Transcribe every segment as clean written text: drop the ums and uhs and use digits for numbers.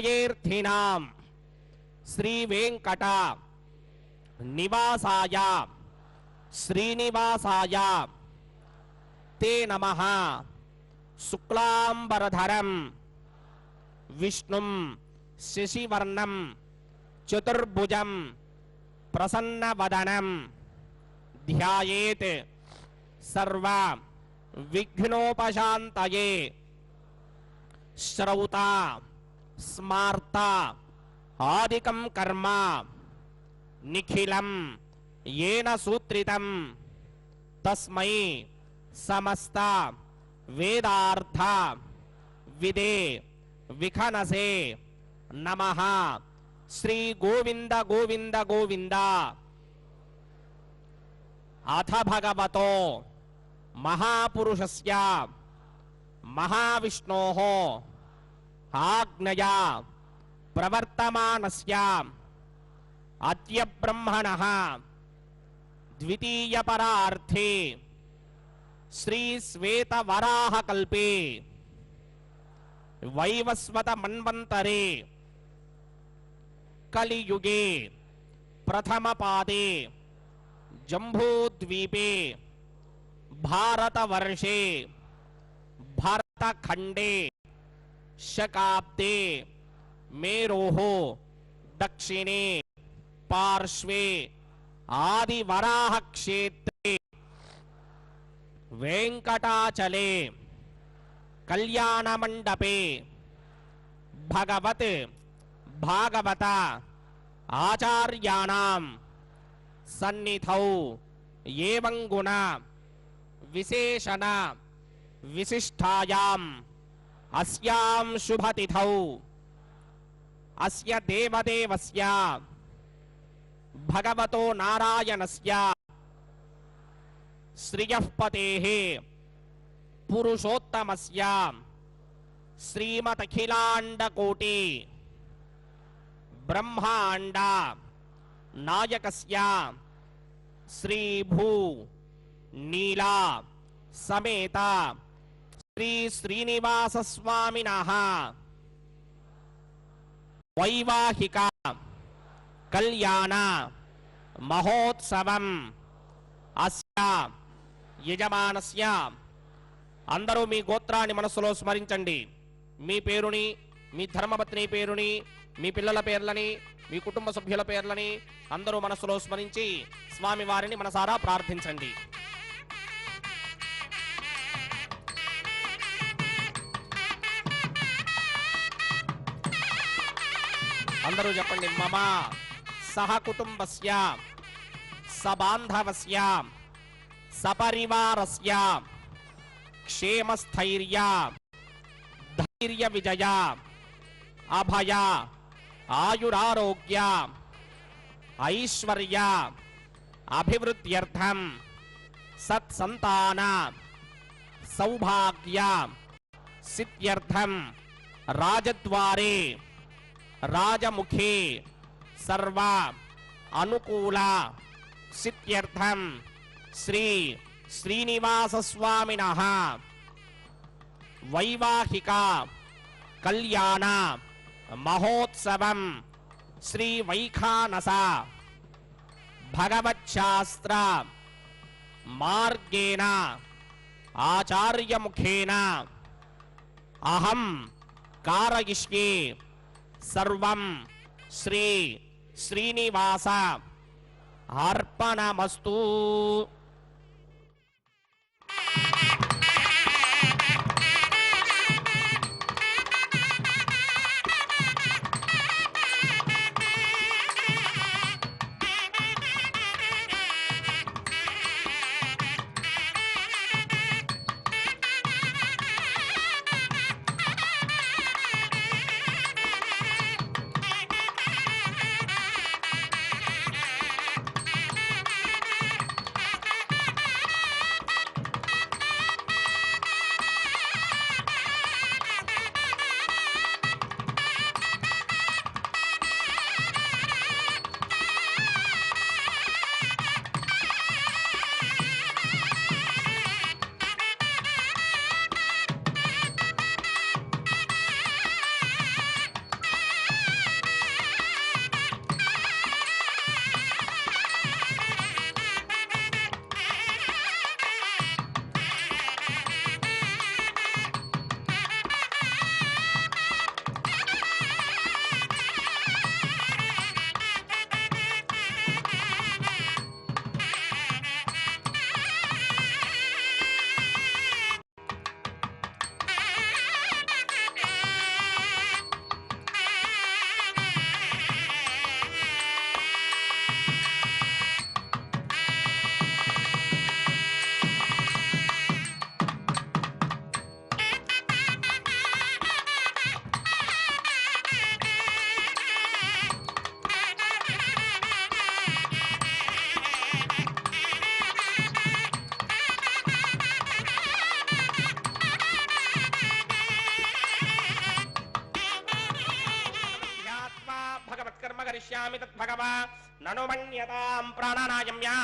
ध्यायेऽर्थिनां श्रीवेंकट निवासाय श्रीनिवासाय ते नमः। शुक्लांबरधरं विष्णुं शशिवर्णं चतुर्भुजं प्रसन्नवदनं ध्यायेत् सर्व विघ्नोपशान्तये। श्रौता स्मार्ता आदिकं कर्म निखिलं येन सूत्रितं तस्मै समस्त वेदार्थ विदे विखनसे नमः। श्री गोविंद गोविंद गोविंद। अथ भगवतो महापुरुषस्य महाविष्णोः आज्ञया प्रवर्तमानस्य अद्य ब्रह्मणः द्वितीयपरार्थे श्री श्वेतवराहकल्पे वैवस्वत मन्वन्तरे कलियुगे प्रथमपादे जम्बूद्वीपे भारतवर्षे भारतखंडे शकाब्दे मेरोः दक्षिणे पार्श्वे आदिवराह क्षेत्रे वेंकटाचले कल्याण मंडपे भगवत भागवत आचार्याणां सन्निधौ एवं गुण विशेषण विशिष्टायाम् अस्यां शुभतिथौ अस्य देवदेवस्य भगवतो नारायणस्य श्रियःपतेः पुरुषोत्तमस्य श्रीमदखिलाण्डकोटि ब्रह्माण्ड नायकस्य श्रीभू नीला समेत श्री श्रीनिवास स्वामिनः वैवाहिक कल्याण महोत्सवम् अस्य यजमानस्य అందరూ మీ గోత్రాన్ని మనసులో స్మరించండి। మీ పేరుని, మీ ధర్మపత్ని పేరుని, మీ పిల్లల పేర్లని, మీ కుటుంబ సభ్యుల పేర్లని అందరూ మనసులో స్మరించి స్వామి వారిని మనసారా ప్రార్థించండి। అందరూ చెప్పండి। మమ సహ కుటుంబస్య సబాంధవస్య సపరివారస్య क्षेमस्थैर्य धैर्य विजय अभय आयुरारोग्य ऐश्वर्य अभिवृद्ध्यर्थं सत्संतान सौभाग्य सिद्ध्यर्थं राजद्वारे राजमुखे सर्व अनुकूल सिद्ध्यर्थं श्री श्रीनिवास स्वामिनः वैवाहिक कल्याण महोत्सवं श्री वैखानस भगवच्छास्त्र मार्गेण आचार्य मुखेन अहं कारयिष्ये सर्वं श्री श्रीनिवास अर्पणमस्तु। श्रीमद्भगव ननु मन्यतां प्राणानायम्या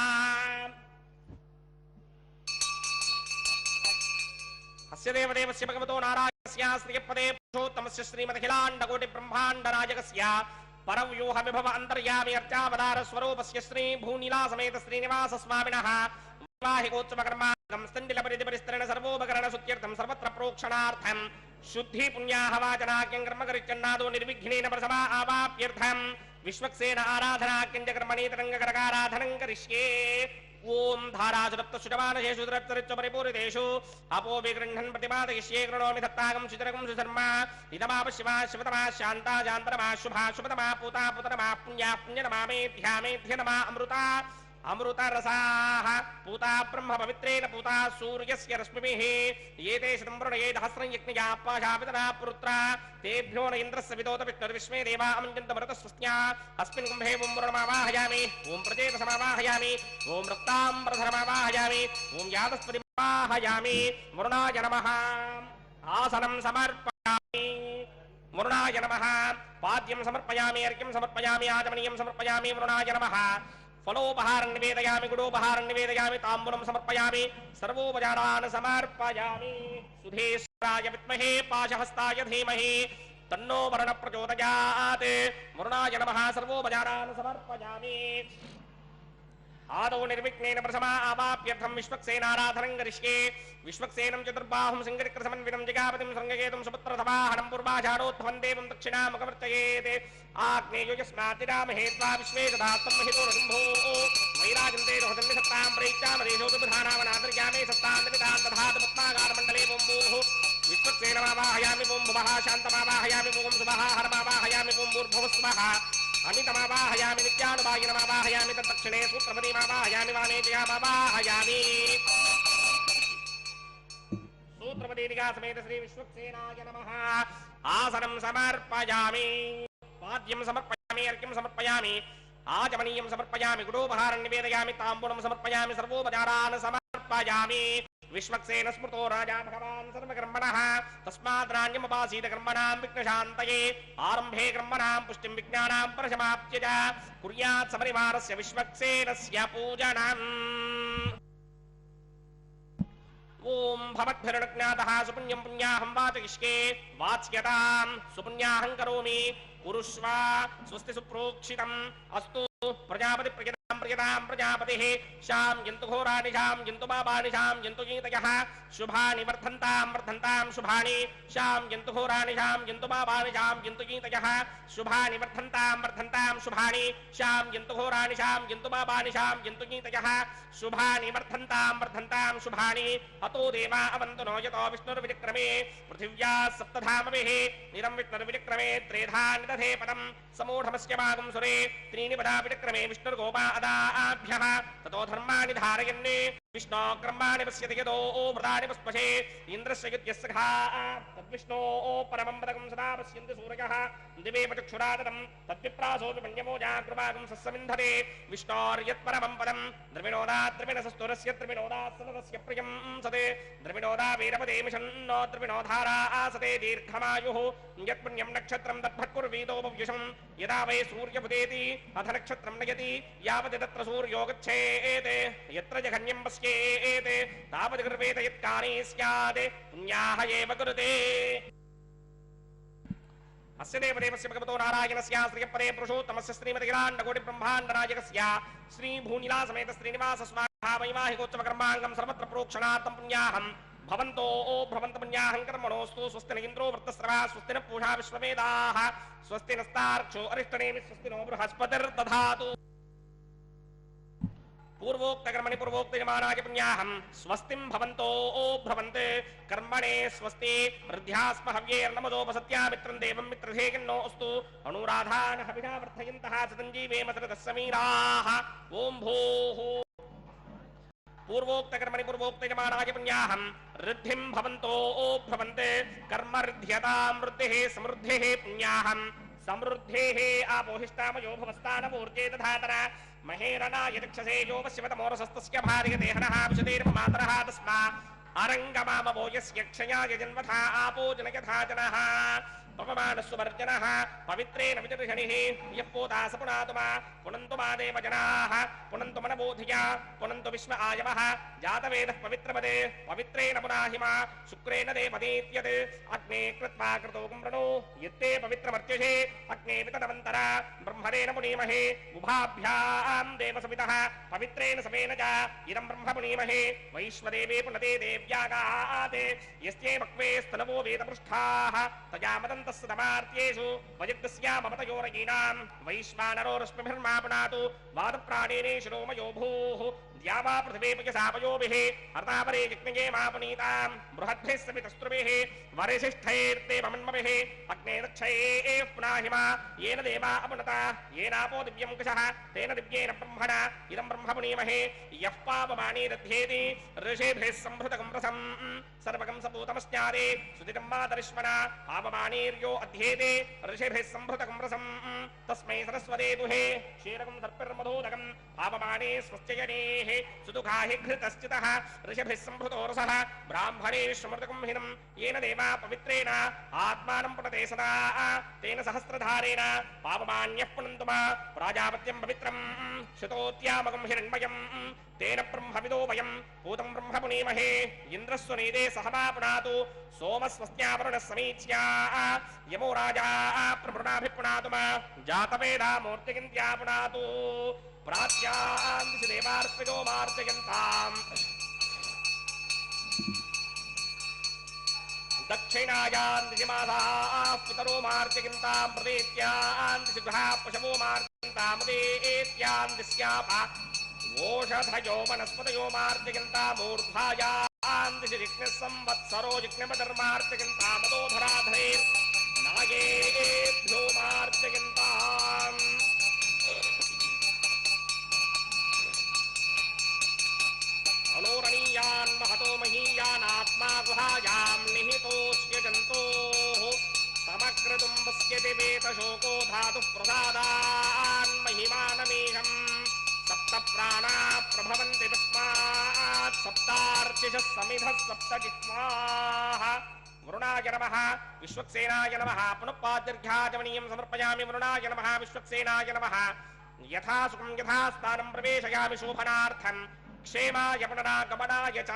अस्य देवदेवस्य भगवतो नारायणस्य श्रीपदे पुरुषोत्तमस्य श्रीमदखिलाण्डकोटि ब्रह्माण्डनायकस्य परव्यूह विभव अन्तर्यामि अर्चावतार स्वरूपस्य श्री भूनीला समेत श्रीनिवास स्वामिनः वैवाहिकोत्सव कर्मागम स्तण्डिल परिधिपरिस्तरण सर्वोपकरण सुत्यर्थं सर्वत्र प्रोक्षणार्थं शुद्धि पुण्याहवाचनाख्यं कर्म करिच्छन्नादो निर्विघ्नेन प्रसमा आवाप्यर्थं विश्वक्सेन आराधनाख्यं च कर्मणि तरङ्गकरकाराधनं करिष्ये ओम धारासुरप्त सुषमानशेषु सुरप्तरिच्च परिपूरितेषु अपो विगृह्णन् प्रतिपादयिष्ये कृणोमि दत्तागं सुचरगं सुधर्मा इदमापश्यमा शिवतमा शान्ता जान्तरमा शुभा शुभतमा पूता पुतरमा पुण्या पुण्यनमा मेध्या मेध्यनमा अमृता अमृत रसाः पूता ब्रह्म पवित्रेण पूता सूर्यस्य रश्मिभिः एते शतं वृणये सहस्रं यज्ञया पाशापितरा पुरुत्रा तेभ्यो न इन्द्रस्य विदोत विष्णुर्विश्वे देवा अमञ्जन्त मरुतस्वस्न्या अस्मिन् कुम्भे ॐ वरुणमावाहयामि ॐ प्रचेतसमावाहयामि ॐ रक्ताम्बरधरमावाहयामि ॐ यादस्पतिमावाहयामि वरुणाय नमः आसनं समर्पयामि वरुणाय नमः पाद्यं समर्पयामि अर्घ्यं समर्पयामि आचमनीयं समर्पयामि वरुणाय नमः फलोपहारं निवेदयामि गुडोपहारं निवेदयामि ताम्बूलं समर्पयामि सर्वोपचारान् समर्पयामि सुधेश्वराय विद्महे पाशहस्ताय धीमहि तन्नो वरुणः प्रचोदयात् वरुणाय नमः सर्वोपचारान् समर्पयामि आदौ निर्विघ्नेन प्रथमा आवाप्यर्थं विश्वक्सेनाराधनं करिष्ये विश्वक्सेनं चतुर्बाहुं सिंहचक्रसमन्वितं जगापतिं शृङ्गकेतुं सुपुत्रसवाहनं पूर्वाषाढोत्थवं देवं दक्षिणामुखवर्तयेत् आग्नेयो यस्मात्तिरामहे त्वा विश्वे दधास्तं महितो रसिंभो वैराजन्ते रोहतन्निसत्तां प्रैच्छामदेशोऽभिधानावनादर्यामे सत्तान्दनिधां दधातु पद्मागारमण्डले बोम्बोः विश्वक्सेनमावाहयामि ॐ भुवः शान्तमावाहयामि ॐ सुवः हरमावाहयामि ॐ भूर्भुवस्वः अमितमावाहयामि नित्यानुभागिनमावाहयामि तद्दक्षिणे सूत्रपदीमावाहयामि वामेजयामावाहयामि सूत्रपदीनिगा समेत श्री विश्वक्सेनाय नमः आसनं समर्पयामि पाद्यं समर्पयामि अर्घ्यं समर्पयामि आचमनीयं समर्पयामि गुडोपहारं निवेदयामि ताम्बूलं समर्पयामि सर्वोपचारान् समर्पयामि विश्वक्सेन स्मृतो राजा भगवान् सर्वकर्मणः तस्माद्राण्यमुपासीत कर्मणां विघ्नशान्तये आरम्भे कर्मणां पुष्टिं विज्ञानां परसमाप्य च कुर्यात् सपरिवारस्य विश्वक्सेनस्य पूजनम् ओम भवद्भिर्ज्ञातः सुपुण्यं पुण्याहं वाचयिष्ये वाच्यतां सुपुण्याहं करोमि कुरुष्व स्वस्ति सुप्रोक्षितम् अस्तु प्रजापति प्रजतां प्रजापतिः शां यन्तु घोराणि शां यन्तु पापानि शां यन्तु गीतयः शुभानि वर्धन्तां शुभानि शां यन्तु घोराणि शां यन्तु पापानि शां यन्तु गीतयः शुभानि वर्धन्तां शुभानि शां यन्तु घोराणि शां यन्तु पापानि शां यन्तु गीतयः शुभानि वर्धन्तां शुभानि अतो देवा अवन्तु नो यतो विष्णुर्विक्रमे पृथिव्या सप्तधामभिः निरं विष्णुर्विक्रमे त्रेधा निदधे पदं समूढमस्य भागं सुरे त्रीणि पदा विक्रमे विष्णुर्गोपा अदाभ्यः ततो धर्माणि धारयन् विष्णो कर्माणि पश्यति यतो व्रतानि पुष्पशे इन्द्रस्य युध्यस्य खा तद्विष्णो परमं पदकं सदा पश्यन्ति सूरयः दिवे चक्षुरादतं तद्विप्रासोऽपि मन्यमो जागृभागं सस्समिन्धते विष्णोर्यत्परमं पदं द्रविणोदा द्रविणसस्तुरस्य द्रविणोदात्सनस्य प्रियं सते द्रविणोदा वीरपदे मिषन्नो द्रविणोधारा आसते दीर्घमायुः यत्पुण्यं नक्षत्रं तद्भक्कुर्वीदोपव्युषं यदा वै सूर्यबुदेति अथ नक्षत्रं नयति यावत् तत्र सूर्यो गच्छेत् यत्र जघन्यं पश्येत् तावत् कृपेत यत्कानि स्यात् पुण्याः एव कुरुते अस्य देवदेवस्य भगवतो नारायणस्य श्रीपदे पुरुषोत्तमस्य श्रीमदखिलाण्डकोटि ब्रह्माण्डनायकस्य श्री भूनीला समेत श्रीनिवास स्वामिनः वैवाहिकोत्सव कर्माङ्गं सर्वत्र प्रोक्षणार्थं पुण्याहं भवन्तो भवन्तु पुण्याहं कर्मणोऽस्तु स्वस्ति न इन्द्रो वृत्तस्रवा स्वस्ति न पूषा विश्ववेदाः स्वस्ति नस्तार्क्ष्यो अरिष्टनेमिः स्वस्ति नो बृहस्पतिर्दधातु पूर्वोक्तकर्मणि पूर्वोक्तयमानाय पुण्याहं स्वस्तिं भवन्तो भ्रवन्ते कर्मणे स्वस्ति वृद्ध्यास्म हव्यैर्नमदोपसत्या मित्रं देवं मित्रधेकिन्नो अस्तु अनुराधान् हविषा वर्धयन्तः सतञ्जीवेम सरतः समीराः ॐ भूः पूर्वोक्तकर्मणि पूर्वोक्तयमानाय पुण्याहं ऋद्धिं भवन्तो भ्रवन्ते कर्मऋध्यतां वृद्धिः समृद्धिः पुण्याहं समृद्धेः आपोहिष्टामयो भवस्तानमूर्जे दधातरा महेरणाय दक्षसे यो पश्यवतमोरसस्तस्य भार्यदेहनः विशदेर्ममातरः तस्मा अरङ्गमामवो यस्य क्षयाय जन्मथा आपो जनयथा जनः पवमानस्वर्जनः पवित्रेण विदर्शनिः यः पोता स पुनातु मा पुनन्तु मा देवजनाः पुनन्तु मनबोधिया पुनन्तु विश्व आयवः जातवेदः पवित्रपदे पवित्रेण पुनाहि मा शुक्रेण देवतीत्यत् अग्ने कृत्वा कृतोकं वृणो यत्ते पवित्रमर्त्यसे अग्ने वितनवन्तरा ब्रह्मणेन पुनीमहे उभाभ्यां देवसवितः पवित्रेण समेन च इदं ब्रह्म पुनीमहे वैश्वदेवे पुनते देव्यागाते यस्ये वक्वे स्तनवो वेदपृष्ठाः तया मदन्तस्य दमार्त्येषु वजग्दस्याममतयोरयीणां वैश्वानरो रश्मिभिर्मा पुनातु वादप्राणेने शिरोमयो भूः द्यावा पृथिवीपयसापयोभिः अर्तापरे यज्ञये मा पुनीतां बृहद्भिः सवितस्त्रुभिः वरिशिष्ठैर्देवमन्मभिः अग्ने दक्षये पुनाहि मा येन देवा अपुनता येनापो दिव्यं कुशः तेन दिव्येन ब्रह्मणा इदं ब्रह्म पुनीमहे यः पापमाने दध्येति ऋषिभिः सम्भृतकं रसम् सर्वकं सपूतमस्यादे सुदितं मातरिष्मणा पापमानेर्यो अध्येते ऋषिभिः सम्भृतकं रसम् तस्मै सरस्वते दुहे क्षीरकं सर्पिर्मधोदकं पापमाने स्वस्त्ययनेः सुदुःखाहि घृतश्चितः ऋषिभिः सम्भृतो रसः ब्राह्मणे श्रमृतकं हिनं येन देवा पवित्रेण आत्मानं पुनते सदा तेन सहस्रधारेण पापमान्यः पुनन्तु मा प्राजापत्यं पवित्रं श्रुतोत्यामकं हिरण्मयं तेन ब्रह्मविदो वयं पूतं ब्रह्म पुनीमहे इन्द्रस्वनीदे सहमा पुनातु सोमस्वस्त्यावरुणः समीच्या यमो राजा प्रभृणाभिपुनातु मा जातवेदा मूर्तिगिन्त्या पुनातु प्राच्यां दिशि देवार्पितो मार्जयन्ताम् दक्षिणायां दिशि मासाः पितरो मार्जयन्तां प्रदेत्यां दिशि गृहाः पशवो मार्जयन्तामुदेत्यां दिश्यापा ओषधयो वनस्पतयो मार्जयन्तामूर्धायां दिशि जिग्नः संवत्सरो जिग्नपदर्मार्जयन्तामदोधराधरेर् नागेभ्यो मार्जयन्ताम् अनोरणीयान् महतो महीयानात्मा गुहायां निहितोऽस्य जन्तोः समक्रतुम्बस्य दिवेतशोको धातुः प्रसादान् महिमानमेहम् सप्त प्राणा प्रभवन्ति तस्मात् सप्तार्चिषः समिधः सप्त जिह्वाः वरुणाय नमः विश्वक्सेनाय नमः पुनःपाद्यर्घ्याचमनीयं समर्पयामि वरुणाय नमः विश्वक्सेनाय नमः यथा सुखं यथा स्थानं प्रवेशयामि शोभनार्थं क्षेमाय पुनरागमनाय च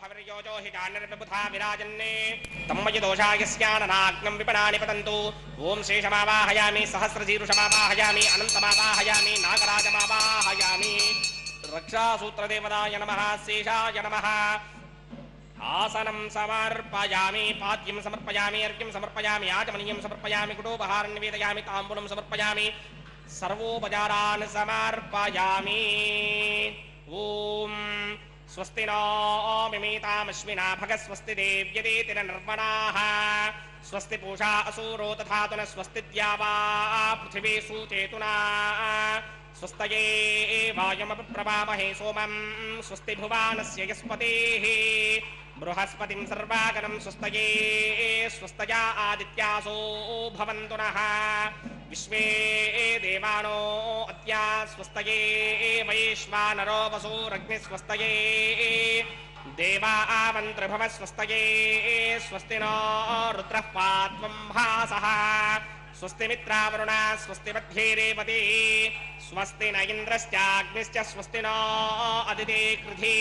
हविर्योजो हि जान्यर्विबुधा विराजन्ने तम्मय दोषायस्याननाग्नं विपणानि पतन्तु ओम शेषमावाहयामि सहस्रशीर्षमावाहयामि अनन्तमावाहयामि नागराजमावाहयामि रक्षासूत्रदेवताय नमः शेषाय नमः आसनं समर्पयामि पाद्यं समर्पयामि अर्घ्यं समर्पयामि आचमनीयं समर्पयामि कुटोपहारं निवेदयामि ताम्बूलं समर्पयामि सर्वोपचारान् समर्पयामि ॐ स्वस्ति नो मिमीतामश्विना भगस्वस्ति देव्यदेति निर्मणाः स्वस्ति पूषा असूरो तथा तु न स्वस्ति द्यावा पृथिवी सुचेतुना स्वस्तये वायुमप्रवामहे सोमं स्वस्ति भुवानस्य यस्पतेः बृहस्पतिं सर्वागनं स्वस्तये स्वस्तया आदित्यासो भवन्तु नः विश्वे देवानो अद्य स्वस्तये वैश्वानरो वसुरग्निः स्वस्तये देवा आवन्त्रभव स्वस्तये स्वस्ति नो रुद्रः पात्वं भासः स्वस्ति मित्रावरुणा स्वस्ति मध्ये रेवती स्वस्ति न इन्द्रश्चाग्निश्च स्वस्ति नो अदिते कृधि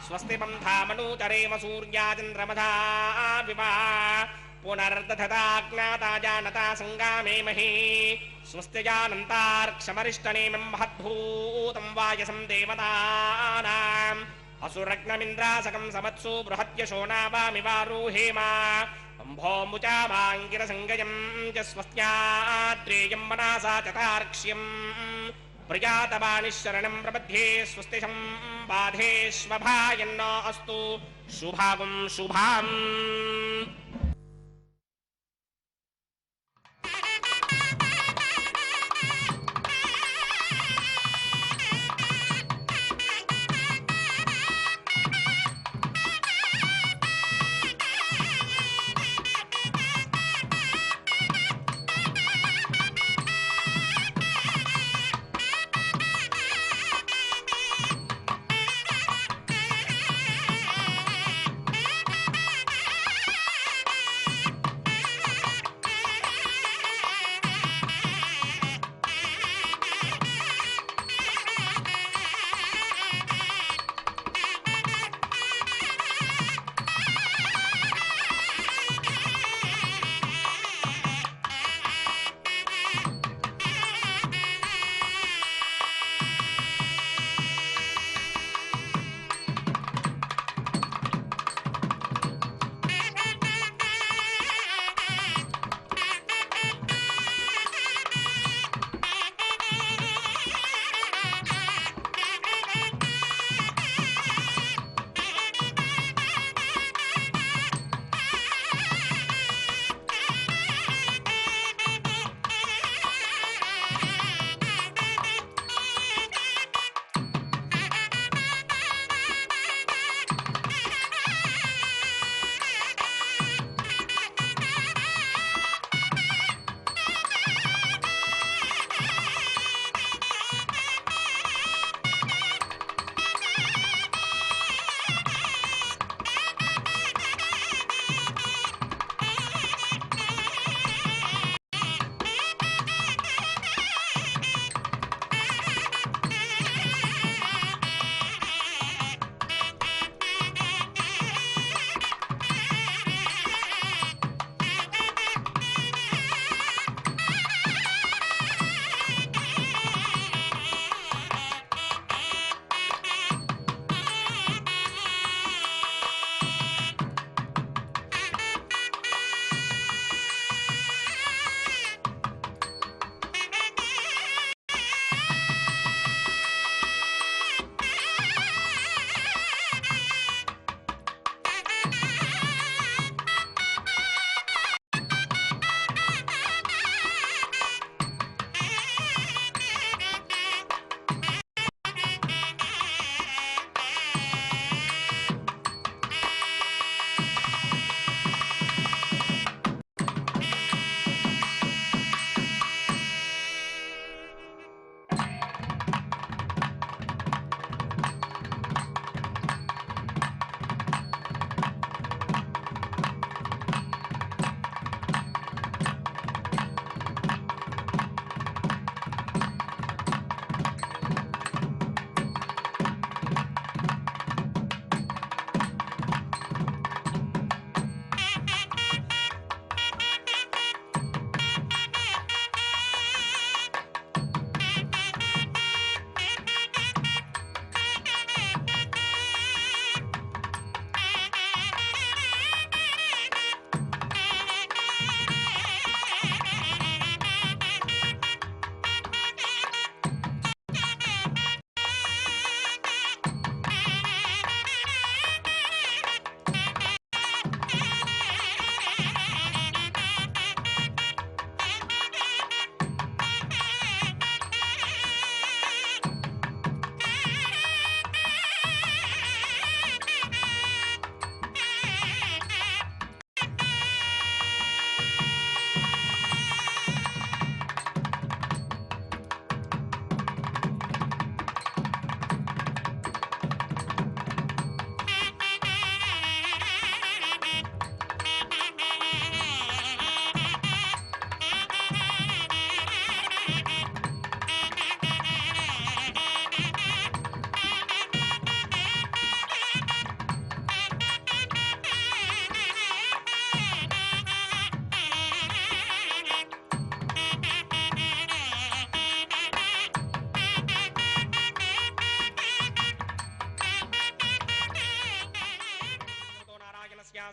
स्वस्ति पन्थामनूतरेम सूर्याचन्द्रमधा विवा पुनर्दधता ज्ञाता जानता संगामे मही स्वस्ति जानन्तार्क्षमरिष्टनेमिं महद्भूतं वायसं देवतानाम् असुरग्नमिन्द्रासकं समत्सु बृहत्यशो नावामिवारुहेमा अम्भोमुचामाङ्गिरसङ्गयं च स्वस्त्याद्रेयं मनासा चतार्क्ष्यम् प्रियातवानिशरणं प्रपद्ये स्वस्ति सम्बाधेष्वभायन्न अस्तु शुभागुं शुभाम्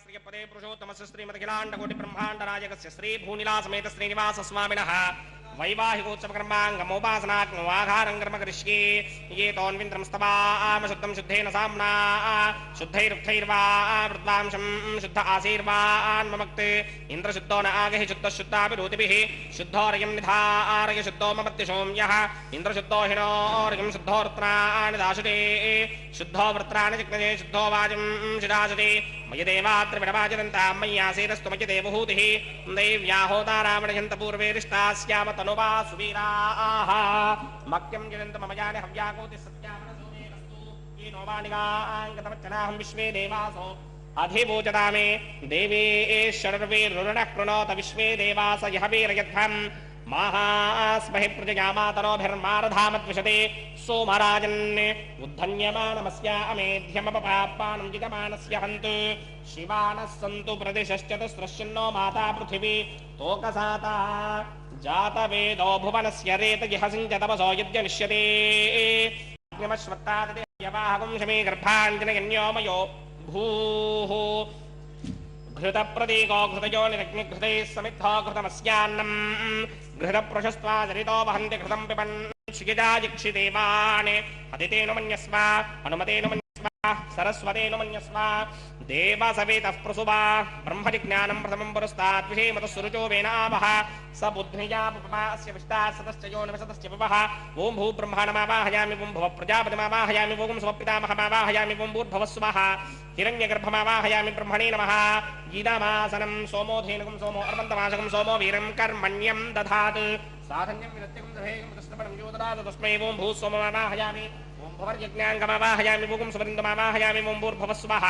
श्रीपदे पुरुषोत्तमस्य श्रीमदखिलाण्डकोटिब्रह्माण्डनायकस्य श्रीभूनिलासमेत श्रीनिवासस्वामिनः वैवाहिकोत्सवकर्माङ्गमोपासनाग्नवाघारं कर्म करिष्ये ये तोन्विन्द्रं स्तवाम शुद्धं शुद्धेन साम्ना शुद्धैरुक्थैर्वा वृद्वांशं शुद्ध आशीर्वान् ममक्ते इन्द्रशुद्धो न आगहि शुद्धः शुद्धाभिरूतिभिः शुद्धोर्यं निधारय शुद्धो ममत्यशोम्यः इन्द्रशुद्धो हिनोर्यं शुद्धो वृत्राणि दाशुते शुद्धो वृत्राणि जिग्नजे शुद्धो वाजं शिदाशुते मयि देवात्रिविडवाजदन्तां मय्यासेरस्तु मयि देवहूतिः दैव्या होतारावणयन्त पूर्वे रिष्टास्याम तनुवा सुवीराः मक्यं जयन्त मम जाने हव्याकोति सत्यामनसोमेरस्तु ये नोवानिगाङ्गतवच्चनाहं विश्वे देवासो अधिभूजतामे देवेश्वरर्वेरुणः कृणोत विश्वे देवास यः वीरयध्वम् महास्महि प्रजयामातरोभिर्मारधामद्विषते सोमराजन् उद्धन्यमानमस्यामेध्यमपपापानं जिगमानस्य हन्तु शिवानः सन्तु प्रदिशश्चतुस्रश्चिन्नो माता पृथिवी तोकसाता जातवेदो भुवनस्य रेतजिह सिञ्चतपसो यद्यनिष्यते अग्निमश्वत्तादिदेहयवाहकं शमे गर्भाञ्जनयन्यो मयो भूः घृतप्रतीको घृतयो निरग्निघृतैः समिद्धो घृतमस्यान्नम् घृतप्रशस्त्वा चरितो वहन्ति घृतं पिबन् क्षिगिजाजिक्षिदेवान् हदितेनु मन्यस्व अनुमतेनु मन्यस्व सरस्वतेनु मन्यस्व देवसवेतः प्रसुवा ब्रह्मजिज्ञानं प्रथमं पुरस्तात् विषेमतः सुरुचो वेनावः स बुद्ध्या पुपमास्य विष्टात् सतश्च योनिवसतश्च विवः ॐ भूब्रह्माणमावाहयामि ॐ भुवः प्रजापतिमावाहयामि ॐ स्वपितामहमावाहयामि ॐ भूर्भुवस्सुवः हिरण्यगर्भमावाहयामि ब्रह्मणे नमः गीतामासनं सोमोधेनुकं सोमो अर्वन्तमाशकं सोमो वीरं कर्मण्यं दधात् साधन्यं विरत्यकं दधेयं तस्मरणं योददात् तस्मै ॐ भूस्सोममावाहयामि ॐ भवर्यज्ञाङ्गमावाहयामि ॐ सुवृन्दमावाहयामि ॐ भूर्भुवस्सुवः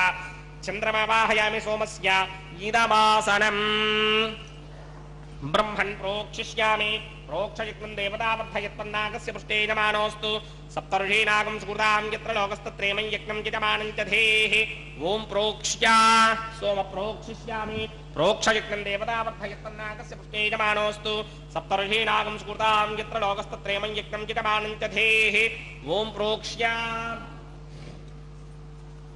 चन्द्रमावाहयामि सोमस्य गीतामासनं ब्रह्मन् प्रोक्षिष्यामि प्रोक्षयित्वं देवतावर्धयत्वन्नागस्य पुष्टे यजमानोऽस्तु सप्तर्षीनागं सुकृतां यत्र लोकस्तत्रेमं यज्ञं यजमानं च धेः ॐ प्रोक्ष्या सोम प्रोक्षिष्यामि प्रोक्षयित्वं देवतावर्धयत्वन्नागस्य पुष्टे यजमानोऽस्तु सप्तर्षीनागं सुकृतां यत्र लोकस्तत्रेमं यज्ञं यजमानं च धेः ॐ प्रोक्ष्या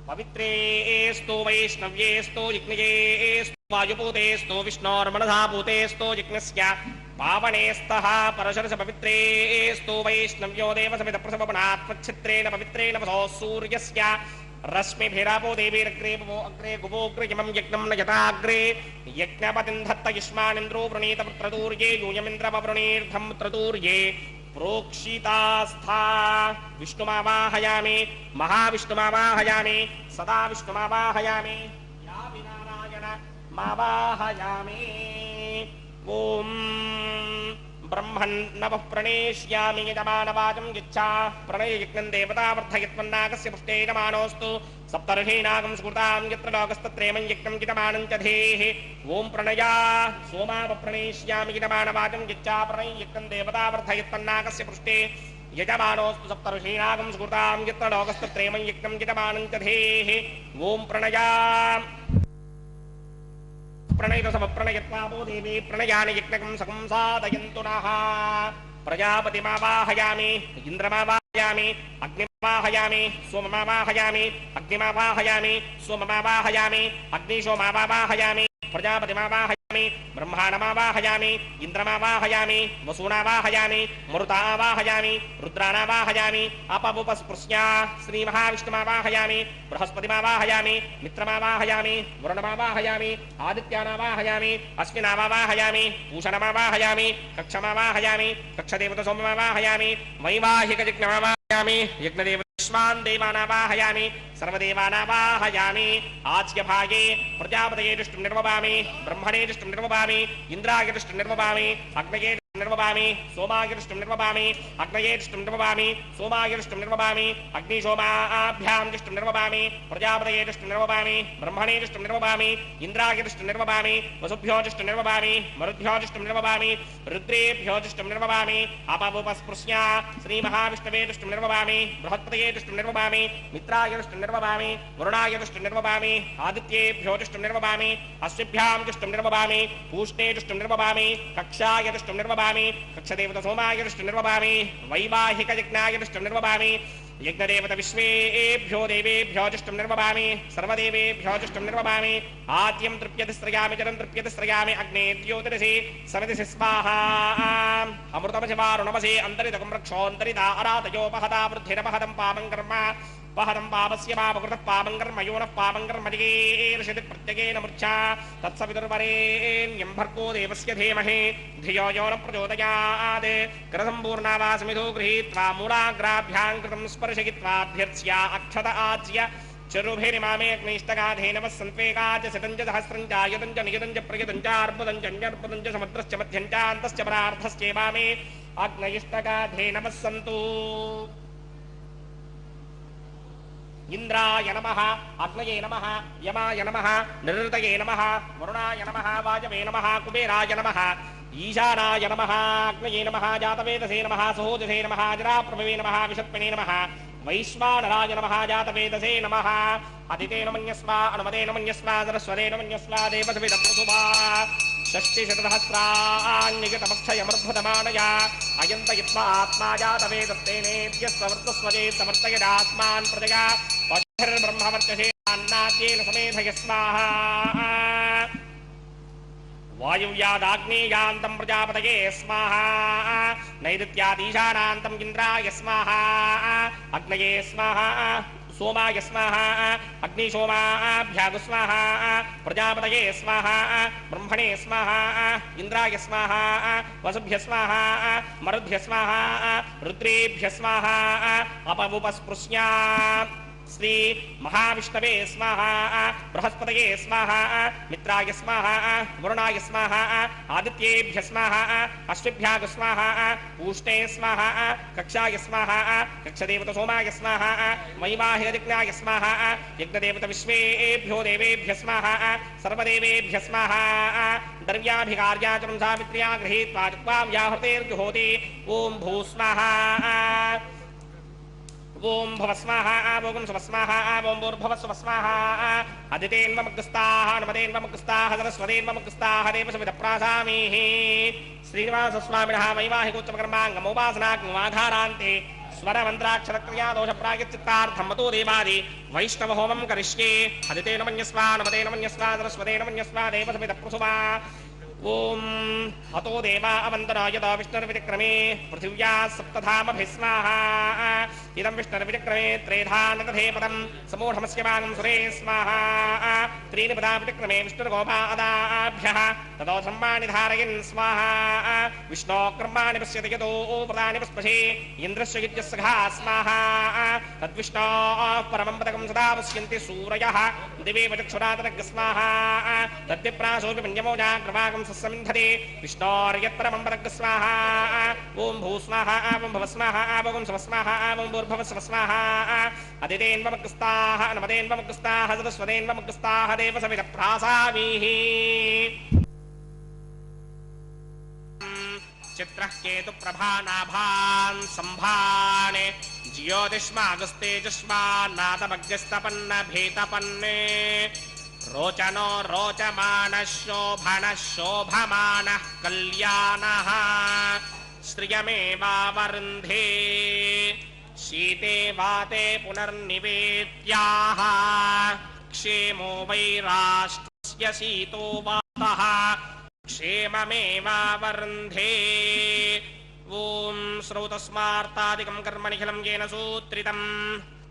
पवित्रेस्तु वैष्णव्येस्तु यज्ञयेस्तु वायुपूतेस्तु विष्णोर्मनसापूतेस्तु यज्ञस्य पावनेस्तः परशरस पवित्रेस्तु वैष्णव्यो देवसमितप्रसवपनात्मच्छित्रेण पवित्रेण वसो सूर्यस्य रश्मिभिरापो देवीरग्रे अग्रे गुवोग्रयमं यज्ञं न यथाग्रे यज्ञपतिं धत्त युष्मानिन्द्रो वृणीत पुत्रतूर्ये यूयमिन्द्रमवृणीर्धं पुत्रतूर्ये प्रोक्षितास्था विष्णुमावाहयामि महाविष्णुमावाहयामि सदा विष्णुमावाहयामि या विनारायण मावाहयामि ॐ ब्रह्मन् नवः प्रणेष्यामि यजमानवाचं यच्छा प्रणययज्ञं देवतावर्धयत्वन्नागस्य पुष्टे यजमानोऽस्तु सप्तर्षीनागं सुकृतां यत्र लोकस्तत्रेमं यज्ञं यजमानं च धेः ॐ प्रणया सोमावप्रणेष्यामि यजमानवाचं यच्छा प्रणययज्ञं देवतावर्धयत्वन्नागस्य पुष्टे यजमानोऽस्तु सप्तर्षीनागं सुकृतां यत्र लोकस्तत्रेमं यज्ञं यजमानं च धेः ॐ प्रणया प्रणयतसमप्रणयत्वापो देवी प्रणयानि यज्ञकं सकं साधयन्तु नः प्रजापतिमावाहयामि इन्द्रमावाहयामि अग्निमावाहयामि सोममावाहयामि अग्निमावाहयामि सोममावाहयामि अग्निशोमावाहयामि प्रजापतिमावाहयामि ब्रह्माणमावाहयामि इन्द्रमावाहयामि वसूनावाहयामि मरुतावाहयामि रुद्राणावाहयामि अपवुपस्पृश्या श्रीमहाविष्णुमावाहयामि बृहस्पतिमावाहयामि मित्रमावाहयामि वरुणमावाहयामि आदित्यानावाहयामि अश्विनावाहयामि पूषणमावाहयामि कक्षमावाहयामि कक्षदेवतसोममावाहयामि वैवाहिकयज्ञमावाहयामि यज्ञदेवश्वान् देवानावाहयामि सर्वदेवानावाहयामि आज्यभागे प्रजापतये दृष्टिं निर्वपामि ब्रह्मणे दृष्टिं निर्वपामि इन्द्राय दृष्टिं निर्वपामि अग्नये निर्वपामि सोमाय दृष्टिं निर्वपामि अग्नये दृष्टिं निर्वपामि सोमाय दृष्टिं निर्वपामि अग्निशोमाभ्यां दृष्टिं निर्वपामि प्रजापतये दृष्टिं निर्वपामि ब्रह्मणे दृष्टिं निर्वपामि इन्द्राय दृष्टिं निर्वपामि वसुभ्यो दृष्टिं निर्वपामि मरुद्भ्यो दृष्टिं निर्वपामि रुद्रेभ्यो दृष्टिं निर्वपामि अपवुपस्पृश्या श्रीमहाविष्णवे दृष्टिं निर्वपामि बृहत्पतये दृष्टिं निर्वपामि मित्राय दृष्टिं निर्वपामि वरुणाय दृष्टिं निर्वपामि आदित्येभ्यो दृष्टिं निर्वपामि अश्विभ्यां दृष्टिं निर्वपामि पूष्णे दृष्टिं निर्वपामि कक्षाय दृष्टिं निर्वपामि कक्षदेवतसोमाय दृष्टिं निर्वपामि वैवाहिकयज्ञाय दृष्टिं निर्वपामि यज्ञदेवत विश्वेभ्यो देवेभ्यो जुष्टं निर्वपामि सर्वदेवेभ्यो जुष्टं निर्वपामि आद्यं तृप्यतिस्रयामि जलं तृप्यतिस्रयामि अग्ने द्योतिरसि समितिसि स्वाहा अमृतमसि वारुणमसि अन्तरितकं रक्षोऽन्तरिता अरातयोपहता वृद्धिरपहतं पापं कर्म पहदं पापस्य पापकृतः पापं कर्म योनः पापं कर्म जिगीर्षति प्रत्यगेन मूर्च्छा तत्सवितुर्वरेण्यं भर्गो देवस्य धीमहि धियो यो न प्रचोदयात् कृतसम्पूर्णावासमिधो गृहीत्वा मूलाग्राभ्यां कृतं स्पर्शयित्वाभ्यर्च्या अक्षत आज्य चरुभिरिमामे अग्निष्टगाधेन वस्सन्त्वेकाच शतं च सहस्रं च आयतं च नियतं च प्रयतं च अर्बुदं च अन्यर्बुदं च समुद्रश्च मध्यं च अन्तश्च परार्धश्चेवामे अग्निष्टगाधेन वस्सन्तु इंद्राय नमः अग्नये नमः यमाय नमः निरृतये नमः वरुणाय नमः वायवे नमः कुबेराय नमः ईशानाय नमः अग्नये नमः जातवेदसे नमः सहोजसे नमः जराप्रभवे नमः विषत्पिणे नमः वैश्वानराय नमः जातवेदसे नमः अदितेन मन्यस्वा अनुमतेन मन्यस्वा सरस्वतेन मन्यस्वा देवसविदप्रसुभा षष्टिशतसहस्राण्यगतमक्षयमर्भुतमानया अयन्तयित्वा आत्मा जातवेदस्तेनेभ्यस्ववर्तस्वजे समर्तयदात्मान् प्रजया पशुर्ब्रह्मवर्चसे अन्नाद्येन समेधय स्वाहा वायुव्यादाग्नेयान्तं प्रजापतये स्वाहा नैऋत्यादीशानान्तं इन्द्राय स्वाहा अग्नये स्वाहा सोमाय स्वाहा अग्निशोमाभ्यागु स्वाहा प्रजापतये स्वाहा ब्रह्मणे स्वाहा इंद्राय स्वाहा वसुभ्य स्वाहा मरुद्भ्य स्वाहा रुद्रेभ्य स्वाहा अपवुपस्पृश्या श्री महाविष्णवे स्वाहा बृहस्पतये स्वाहा मित्राय स्वाहा वरुणाय स्वाहा आदित्येभ्य स्वाहा अश्विभ्याग स्वाहा पूष्णे स्वाहा कक्षाय स्वाहा कक्षदेवत सोमाय स्वाहा महिमाहिरदिग्नाय स्वाहा यज्ञदेवत विश्वेभ्यो देवेभ्य स्वाहा सर्वदेवेभ्य स्वाहा द्रव्याभिकार्याचरं सावित्र्या गृहीत्वा जित्वा व्याहृतेर्जुहोति ओम भू स्वाहा ओम भवस्वाहा ओम सुवस्वाहा ओम भूर्भुवस्वस्वाहा अदितेन्वमग्रस्ताः अनुमतेन्वमग्रस्ताः सरस्वतेन्वमग्रस्ताः देवसविदप्रासामीः श्रीनिवासस्वामिनः वैवाहिकोत्तमकर्माङ्गमोपासनाग्निमाधारान्ते स्वरमन्त्राक्षरक्रिया दोषप्रायश्चित्तार्थं मतो देवादि वैष्णवहोमं करिष्ये अदितेन मन्यस्वा अनुमतेन मन्यस्वा सरस्वतेन मन्यस्वा देवसविदप्रसुवा ओम अतो देवा अवन्दना यदा विष्णुर्विक्रमे पृथिव्या सप्तधामभिस्वाहा इदं विष्णुर्विक्रमे त्रेधानदधे पदं समूढमस्य मानं सुरे स्वाहा त्रीणि पदा विक्रमे विष्णुर्गोपादाभ्यः ततो सम्मानि धारयन् स्वाहा विष्णो कर्माणि पश्यति यतो प्रदानि पुष्पशे इन्द्रस्य युज्यस्सखा स्वाहा तद्विष्णो परमं पदकं सदा पश्यन्ति सूरयः दिवे वचक्षुरातनग् स्वाहा तद्विप्रासोऽपि मन्यमोजाग्रवागं समिन्धते विष्णोर्यत्र मम्बरग् स्वाहा ओम भू स्वाहा ओम भव स्वाहा ओम स्व स्वाहा ओम भूर्भुव स्व स्वाहा अदितेन्वमग्रस्ताः अनुमतेन्वमग्रस्ताः सरस्वतेन्वमग्रस्ताः देवसविदप्रासामीः चित्रः केतु प्रभानाभान् सम्भाने ज्योतिष्मागस्तेजस्मान्नादमग्रस्तपन्न भेतपन्ने रोचनो रोचमानः शोभनः शोभमानः कल्याणः श्रियमेवावरुन्धे शीते वाते पुनर्निवेद्याः क्षेमो वै राष्ट्रस्य शीतो वातः क्षेममेवावरुन्धे ओम श्रौतस्मार्तादिकं कर्मनिखिलं येन सूत्रितं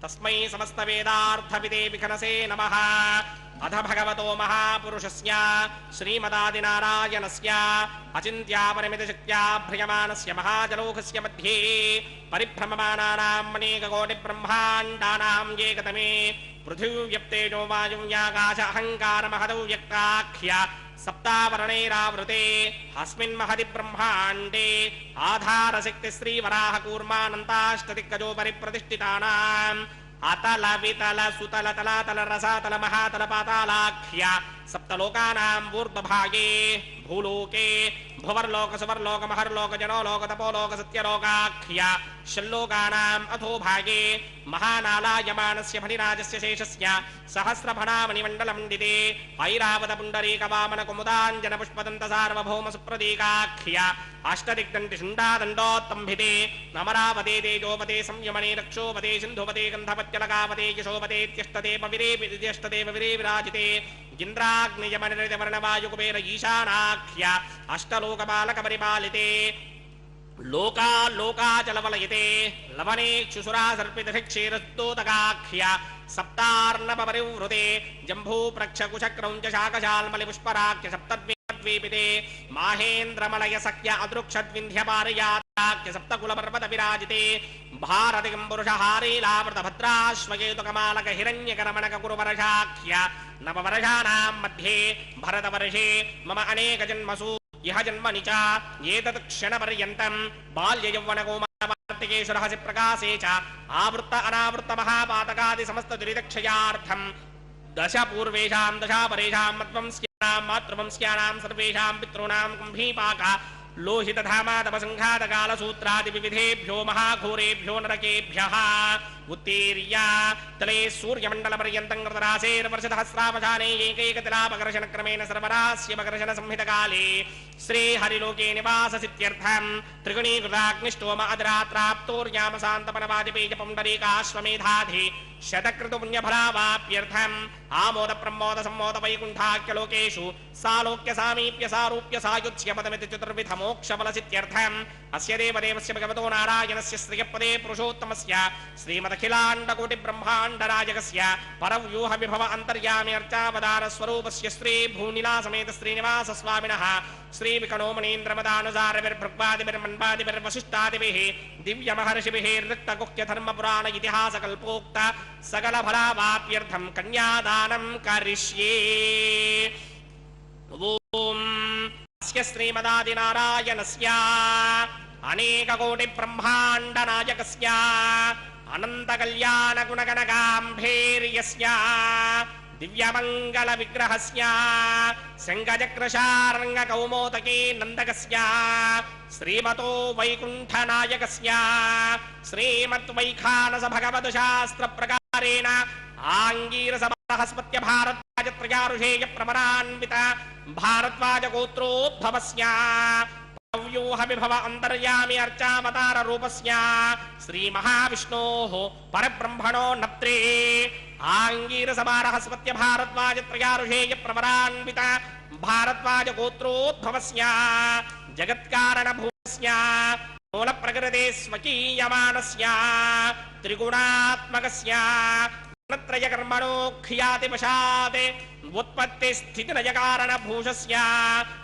तस्मै समस्तवेदार्थविदे विघनसे नमः अथ भगवतो महापुरुषस्य श्रीमदादिनारायणस्य अचिन्त्यापरिमितशक्त्या भ्रियमाणस्य महाजलोकस्य मध्ये परिभ्रममानानाम् अनेककोटिब्रह्माण्डानां एकतमे पृथिव्यप्तेजो वायुव्याकाश अहङ्कार महदौ व्यक्ताख्य सप्तावरणैरावृते अस्मिन् महति ब्रह्माण्डे आधारशक्ति श्रीवराह कूर्मानन्ताष्टदिक्कजो परिप्रतिष्ठितानाम् अतल वितल सुतल तलातल रसातल महातल पातालाख्य सप्तलोकानां ऊर्ध्वभागे भूलोके भुवर्लोक सुवर्लोक महर्लोक जनोलोक तपोलोक सत्यलोकाख्या षल्लोकानाम् अथो भागे महानालायमानस्य फणिराजस्य शेषस्य सहस्रफणामणिमण्डलमण्डिते ऐरावत पुण्डरीक वामन कुमुदाञ्जन पुष्पदन्त सार्वभौम सुप्रतीकाख्या अष्टदिग्दन्ति शुण्डादण्डोत्तम्भिते नमरावते तेजोपते संयमने रक्षोपते सिन्धुपते गन्धपत्यलकापते यशोपते त्यष्टते पविरे विराजिते इन्द्राग्नियमनिर्वर्णवायुकुबेर ईशानाख्या अष्टलोकपालक परिपालिते लोका लोकाचलवलयते लवनेक्षुसुरा सर्पितक्षीरस्तोतकाख्या सप्तार्णपरिवृते जम्भू प्रक्षकुशक्रौञ्च शाकशाल्मलिपुष्पराख्य सप्तद्वीपद्वीपिते माहेन्द्रमलय सख्य अदृक्षद्विन्ध्यपारयाताख्य सप्तकुलपर्वत विराजिते भारतिकं पुरुषहारीलावृत भद्राश्वकेतुकमालक हिरण्यकरमणक कुरुवर्षाख्य नववर्षाणां मध्ये भरतवर्षे मम अनेकजन्मसु यह जन्मनि च एतत् क्षणपर्यन्तं बाल्ययौवनकौमारवार्तिकेषु प्रकाशे च आवृत्त अनावृत्त महापातकादि समस्त दुरितक्षयार्थं दश पूर्वेषां दशापरेषां मत्वंस्यानां मातृवंस्यानां सर्वेषां पितॄणां कुम्भीपाक लोहितधामादपसङ्घातकालसूत्रादिविविधेभ्यो महाघोरेभ्यो नरकेभ्यः उत्तीर्य तले सूर्यमण्डलपर्यन्तं कृतराशेर्वर्षसहस्रावधाने एकैकतिलापकर्षणक्रमेण सर्वरास्यपकर्षणसंहितकाले श्रीहरिलोके निवाससित्यर्थं त्रिगुणीकृताग्निष्टोम अदरात्राप्तोर्यामशान्तपनवादिपेजपुण्डरीकाश्वमेधाधि शतकृतपुण्यफलावाप्यर्थम् आमोद प्रमोद सम्मोद वैकुण्ठाख्यलोकेषु सालोक्य सामीप्य सारूप्य सायुज्य पदमिति चतुर्विध मोक्षफलसित्यर्थम् अस्य देवदेवस्य भगवतो नारायणस्य श्रियपदे पुरुषोत्तमस्य श्रीमदखिलाण्डकोटिब्रह्माण्डराजकस्य परव्यूहविभव अन्तर्यामि अर्चावतारस्वरूपस्य श्रीभूनिलासमेत श्रीनिवासस्वामिनः श्रीविकणोमणीन्द्रमदानुसारविर्भृग्वादिभिर्मन्वादिभिर्वसिष्ठादिभिः दिव्यमहर्षिभिः ऋक्तगुह्यधर्मपुराण इतिहासकल्पोक्त सकलफलावाप्यर्थं कन्यादानं करिष्ये। ओम अस्य श्रीमदादिनारायणस्य अनेककोटिब्रह्माण्डनायकस्य अनन्तकल्याणगुणगणगाम्भीर्यस्य दिव्यमङ्गलविग्रहस्य शङ्खचक्रशार्ङ्गकौमोदकी नन्दकस्य श्रीमतो वैकुण्ठनायकस्य श्रीमद्वैखानस भगवद्शास्त्रप्रकारेण आङ्गीरसबृहस्पत्य भारद्वाजत्रयारुषेय प्रमरान्वित भारद्वाजगोत्रोद्भवस्य व्यूहविभव अन्तर्यामि अर्चावतार रूपस्य श्रीमहाविष्णोः परब्रह्मणो नत्रे आङ्गीरसबृहस्पत्य भारद्वाजत्रयारुषेय प्रमरान्वित भारद्वाजगोत्रोद्भवस्य जगत्कारणभूतस्य मूलप्रकृते स्वकीयमानस्य त्रिगुणात्मकस्य त्रयकर्मणो ख्यातिवशात् उत्पत्ति स्थितिलयकारणभूषस्य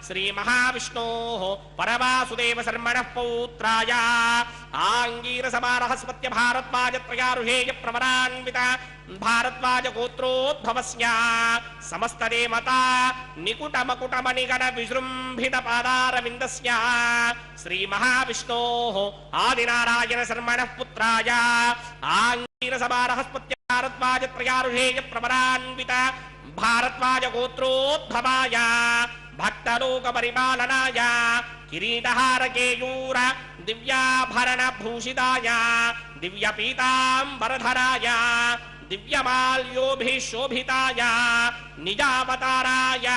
श्रीमहाविष्णोः परवासुदेव शर्मणः पौत्राय आङ्गीरसबृहस्पत्य भारद्वाजत्रयारुषेय प्रमरान्वित भारद्वाजगोत्रोद्भवस्य समस्तदेवता निकुटमकुटमणिगण विजृम्भितपादारविन्दस्य श्रीमहाविष्णोः आदिनारायण शर्मणः पुत्राय आङ्गीरसबृहस्पत्य भारद्वाजत्रयारुषेय प्रमरान्वित भारद्वाजगोत्रोद्भवाय भक्तलोकपरिपालनाय किरीटहारकेयूर दिव्याभरणभूषिताय दिव्यपीताम्बरधराय दिव्यमाल्योभिशोभिताय निजावताराय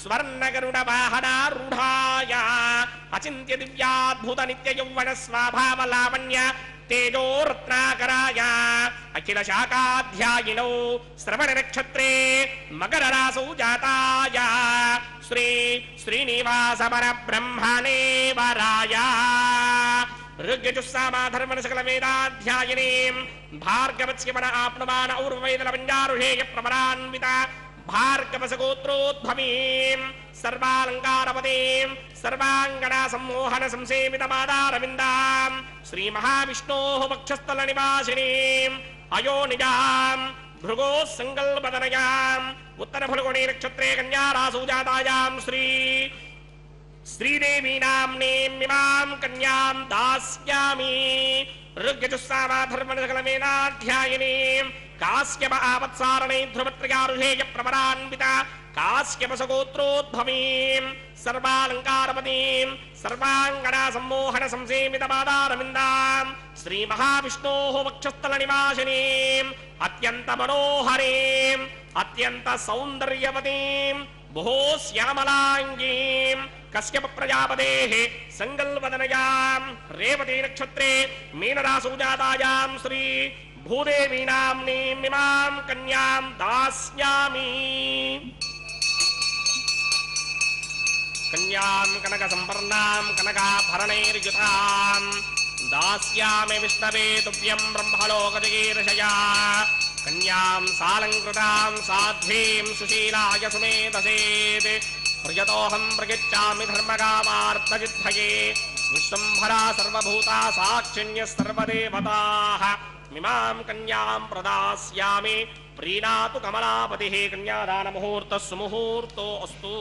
स्वर्णगरुडवाहनारूढाय अचिन्त्य दिव्याद्भुत नित्ययौवन स्वाभावलावण्य तेजोरत्नाकराय अखिल शाकाध्यायिनौ श्रवण नक्षत्रे मकर रासौ जाताय श्री श्रीनिवास परब्रह्मणे वराय ऋग्यजुस्सामाधर्मण सकल वेदाध्यायिनीं भार्गवस्य मन आप्नुमान और्वेदलवञ्जारुषेय प्रमरान्वित भार्गवसगोत्रोद्भवीं सर्वालङ्कारपदीं सर्वाङ्गना सम्मोहन संसेवितपादारविन्दां श्रीमहाविष्णोः वक्षस्थलनिवासिनीम् अयोनिजां भृगोः सङ्कल्पतनयाम् उत्तरफल्गुणी नक्षत्रे कन्यारासौ जातायां श्रीदेवी नाम्नीमिमां कन्यां दास्यामि ऋग्यजुस्सामाधर्मण सकलमेनाध्यायिनीं కాశ్యప ఆవత్సారణే ధ్రువత్రికారుషేయ ప్రవరాన్విత కాశ్యపసగోత్రోద్భవీం సర్వాలంకారపదీం సర్వాంగణ సమ్మోహన సంసేమిత పాదారవిందాం శ్రీ మహావిష్ణోః వక్షస్థల నివాసినీం అత్యంత మనోహరీం అత్యంత సౌందర్యవతీం బహో శ్యామలాంగీం కశ్యప ప్రజాపతేః సంగల్వదనయాం రేవతి నక్షత్రే మీనరాశౌ జాతాయాం శ్రీ భూదేవీ నామ్నీం ఇమాం కన్యాం దాస్యామి కన్యాం కనక సంపర్ణాం కనకాభరణైర్యుతాం దాస్యామి విష్ణవే తుభ్యం బ్రహ్మలోకజగీర్షయా కన్యాం సాలంకృతాం సాధ్వీం సుశీలాయ సుమేధసేత్ ప్రియతోహం ప్రయచ్చామి ధర్మకామార్థసిద్ధయే విశ్వంభరా సర్వభూతా సాక్షిణ్యः సర్వదేవతాః మిమాం కన్యాం ప్రదాస్యామి ప్రీణాతు కమలాపతిః కన్యాదాన ముహూర్తః సుముహూర్తో అస్తు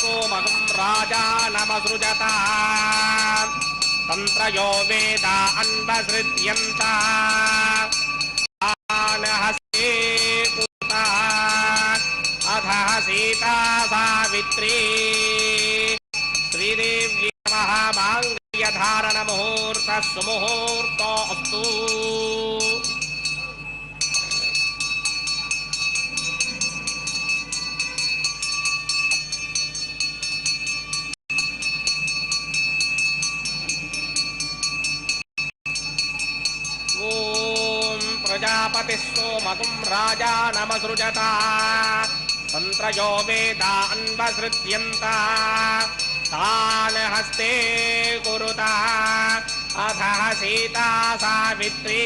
सोमगं राजा नमसृजता तन्त्रयो वेदा अन्वसृज्यन्ता हस्ते उता अधः सीता सावित्री श्रीदेव्यै नमः माङ्गल्यधारण मुहूर्तः सुमुहूर्तो अस्तु प्रजापति सोमगं राजा नमसृजता तन्त्रयो वेदा अन्वसृज्यन्ता तान् हस्ते कुरुता अधः सीता सावित्री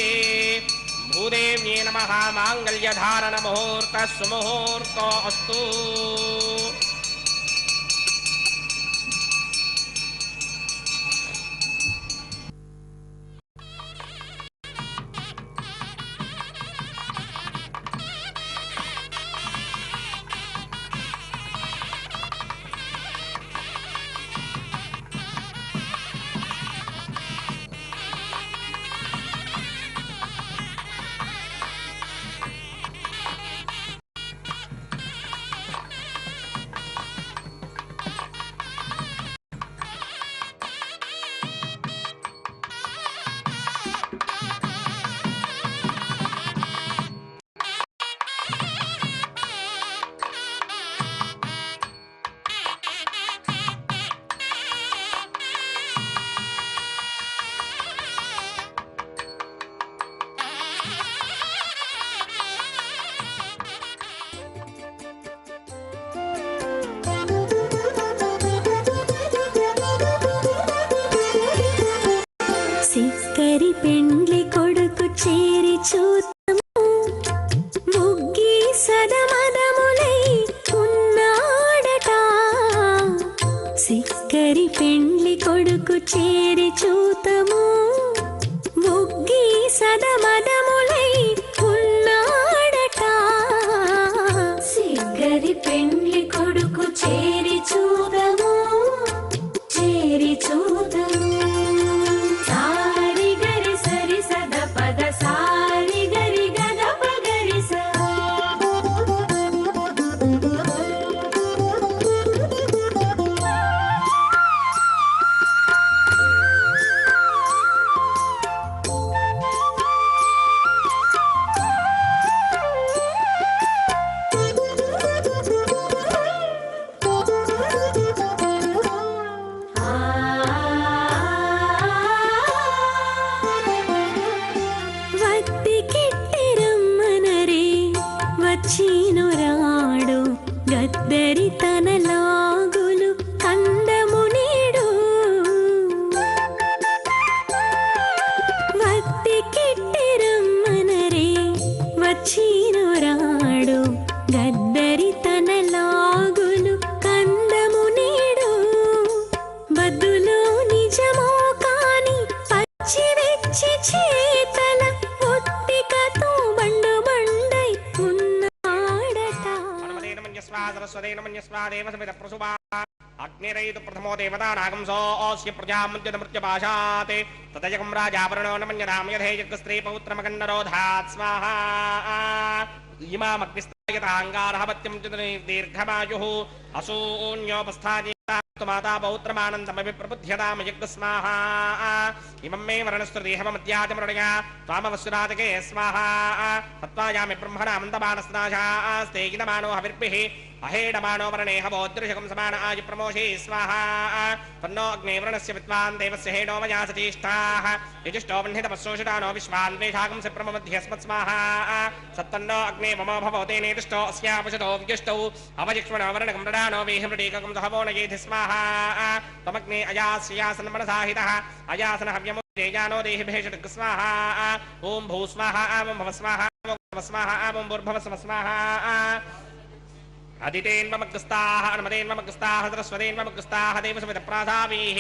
भूदेव्यै नमः माङ्गल्यधारण मुहूर्तः सुमुहूर्तो अस्तु సిక్కరి పెండ్లి కొడుకు చేరి చూతము ముగ్గి సదమదములై ఉన్నాడట సిక్కరి పెండ్లి కొడుకు చేరి చూతము ముగ్గి సదమదములై ఉన్నాడట సిక్కరి పెండ్లి కొడుకు చేరి చూతము చేరి చూతము చీనురాడు గద్దరి తన లాగులు కందము నీడు వత్తి కిట్టిరమ్మనరే వచ్చీనురాడు గద్దరి తన లాగులు కందము నీడు బద్దులో నిజమో కాని పచ్చి వెచ్చి చేతల ఒత్తికతో బండు బండై सरस्वतेन मन्यस्वा देवसमित प्रसुभा अग्निरयितु प्रथमो देवतानागं सोऽस्य प्रजामुद्यतमृत्यपाशात् तदयकं राजावरणो न मन्यतां यथेयज्ञस्त्री पौत्रमकन्नरोधात् स्वाहा इमामग्निस्तायताङ्गारः पत्यं च दीर्घमायुः असून्योपस्थाय माता पौत्रमानन्दमपि प्रबुध्यताम यज्ञस्माहा इमं मे वर्णस्तुदेहमत्याजमृणया त्वामवस्युरातके स्वाहा तत्त्वायामि ब्रह्मणा मन्दमानस्नाशास्ते गिनमानो हविर्भिः अहेडमानो वर्णे हवोदृशकं समान आयु प्रमोषे स्वाहा तन्नो अग्ने वर्णस्य विद्वान् देवस्य हेडो मया सचेष्टाः यजुष्टो वह्नितपस्सोषितानो विश्वान् वेषाकं स प्रमध्यस्मत् स्वाहा सत्तन्नो अग्ने ममो भवते नेतुष्टो अस्यापशतो विजुष्टौ अवजिक्ष्मणो वर्णकं मृडानो वेहिमृडीकं सहवो नयेधि स्वाहा तमग्ने अयास्यासन्मनसाहितः अयासन हव्यमुदेयानो देहि भेषटक स्वाहा ओं भू स्वाहा ओं भव स्वाहा ओं भव स्वाहा ओं भूर्भुवः स्वाहा अदितेन्वमग्रस्ताः अनुमतेन्वमग्रस्ताः सरस्वतेन्वमग्रस्ताः देवसमितप्राधावीः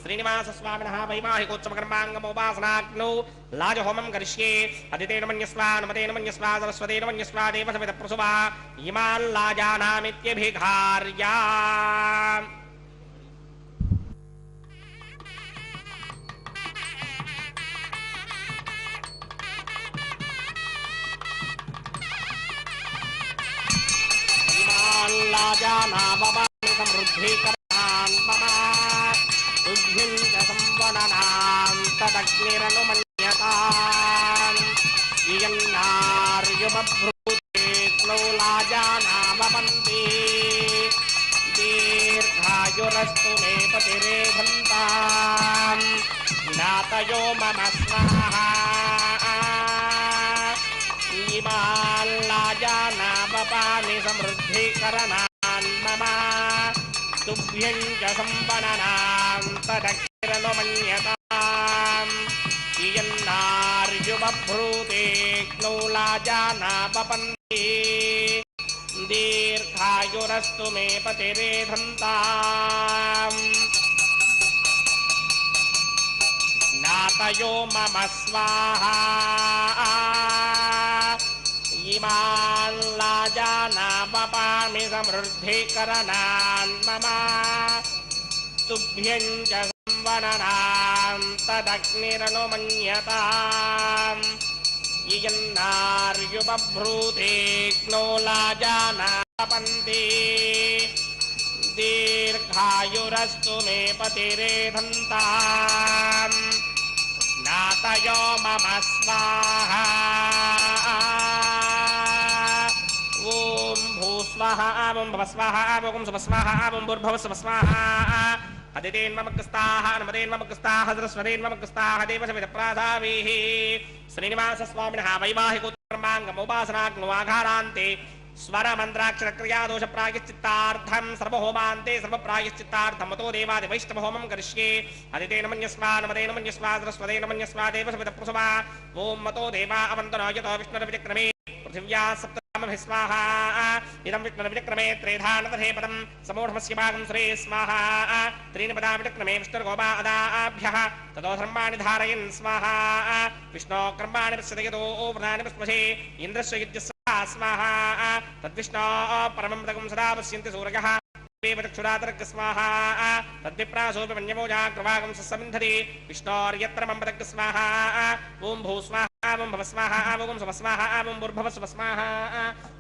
श्रीनिवासस्वामिनः वैवाहिकोत्सवकर्माङ्गमोपासनाग्नौ लाजहोमं करिष्ये अदितेन मन्यस्वा अनुमतेन मन्यस्वा सरस्वतेन मन्यस्वा देवसमितप्रसुवा इमान् लाजानामित्यभिघार्या लाजानामवानि समृद्धीकरणान् मम तुभ्यं च संवदनां तदग्निरनुमन्यताम् इयन्नार्युमभ्रूते क्लौ लाजानामवन्ति दीर्घायुरस्तु मे पतिरेधन्ताम् ज्ञातयो मम स्वाहा इमान् लाजानामपानि समृद्धीकरणान् मम तुभ्यं च संवदनां तदग्निरनुमन्यताम् इयन्नार्युमभ्रूते क्लौ लाजानामपन्ति दीर्घायुरस्तु मे पतिरेधन्ताम् ज्ञातयो मम स्वाहा इमान् लाजानामपामि समृद्धीकरणान् मम तुभ्यं च संवदनां तदग्निरनुमन्यताम् इयन्नार्युमभ्रूते क्लो लाजानामपन्ति दीर्घायुरस्तु मे पतिरेधन्ताम् ज्ञातयो मम स्वाहा ॐ भूस्वाहा ॐ भवस्वाहा ॐ सुभस्वाहा ॐ भूर्भुवस्वस्वाहा अदितेन्वमग्रस्ताः अनुमतेन्वमग्रस्ताः सरस्वतेन्वमग्रस्ताः देवसमितप्राधावीः श्रीनिवासस्वामिनः वैवाहिकोत्सवकर्माङ्गमोपासनाग्नवाघारान्ते स्वरमन्त्राक्षरक्रियादोषप्रायश्चित्तार्थं सर्वहोमान्ते सर्वप्रायश्चित्तार्थं मतो देवादिवैष्णवहोमं करिष्ये अदितेन मन्यस्वा अनुमतेन मन्यस्वा सरस्वतेन मन्यस्वा देवसमितप्रसुवा ॐ मतो देवा अवन्तनो यतो विष्णुर्विचक्रमे पृथिव्या सप्तनामभिः स्वाहा इदं विष्णुर्विचक्रमे त्रेधानतथे पदं समूढमस्य भागं सुरे स्वाहा त्रीणि पदा विचक्रमे विष्णुर्गोपा अदाभ्यः ततो धर्माणि धारयन् स्वाहा विष्णो कर्माणि पश्यतो व्रतानि पुष्पशे इन्द्रस्य युज्यस्य स्वाहा तद्विष्णो परमं पदकं सदा पश्यन्ति सूरजः चक्षुरातर्क स्वाहा तद्विप्रासोऽपिमन्यमोजाग्रवागं सस्समिन्धति विष्णोर्यत्र मम पदक स्वाहा ॐ भूस्वाहा ॐ भवस्वाहा ॐ सुभस्वाहा ॐ भूर्भुवस्वस्वाहा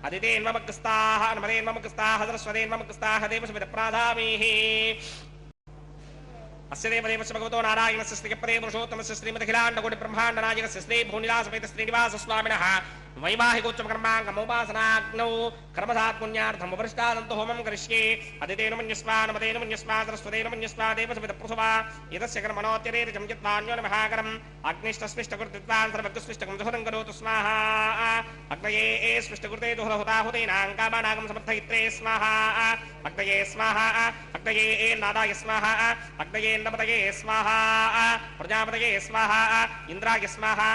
अदितेन्वमग्रस्ताः अनुमतेन्वमग्रस्ताः सरस्वतेन्वमग्रस्ताः देवसमितप्राधावीः अस्य देवदेवस्य भगवतो नारायणस्य श्रीपदे पुरुषोत्तमस्य श्रीमदखिलाण्डकोटिब्रह्माण्डनायकस्य श्री भूनिलासमेत श्रीनिवासस्वामिनः वैवाहिकोत्सवकर्माङ्गमोपासनाग्नौ कर्मसात् पुण्यार्थम् उपरिष्टादन्तो होमं करिष्ये अदितेन मन्यस्वा अनुमतेन मन्यस्वा सरस्वतेन मन्यस्वा देवसमितप्रसुवा एतस्य कर्मणोऽत्यरेरिजं यद्वान्योनमहाकरम् अग्निष्टस्मिष्टकृत्वान् सर्वज्ञस्मिष्टकं दुहरं करोतु स्वाहा अग्नये स्मिष्टकृते दुहरहुताहुतेनां कामानागं समर्थयित्रे स्वाहा अग्नये स्वाहा अग्नये नादाय स्वाहा अग्नये नमतये स्वाहा प्रजापतये स्वाहा इन्द्राय स्वाहा